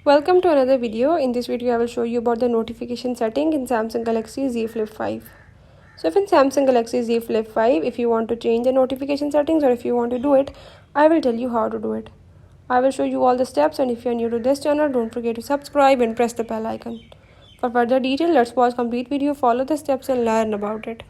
Welcome to another video. In this video I will show you about the notification setting in Samsung Galaxy Z Flip 5. So if in Samsung Galaxy Z Flip 5, if you want to change the notification settings or if you want to do it, I will tell you how to do it. I will show you all the steps, and if you are new to this channel, don't forget to subscribe and press the bell icon. For further detail, let's watch complete video, follow the steps and learn about it.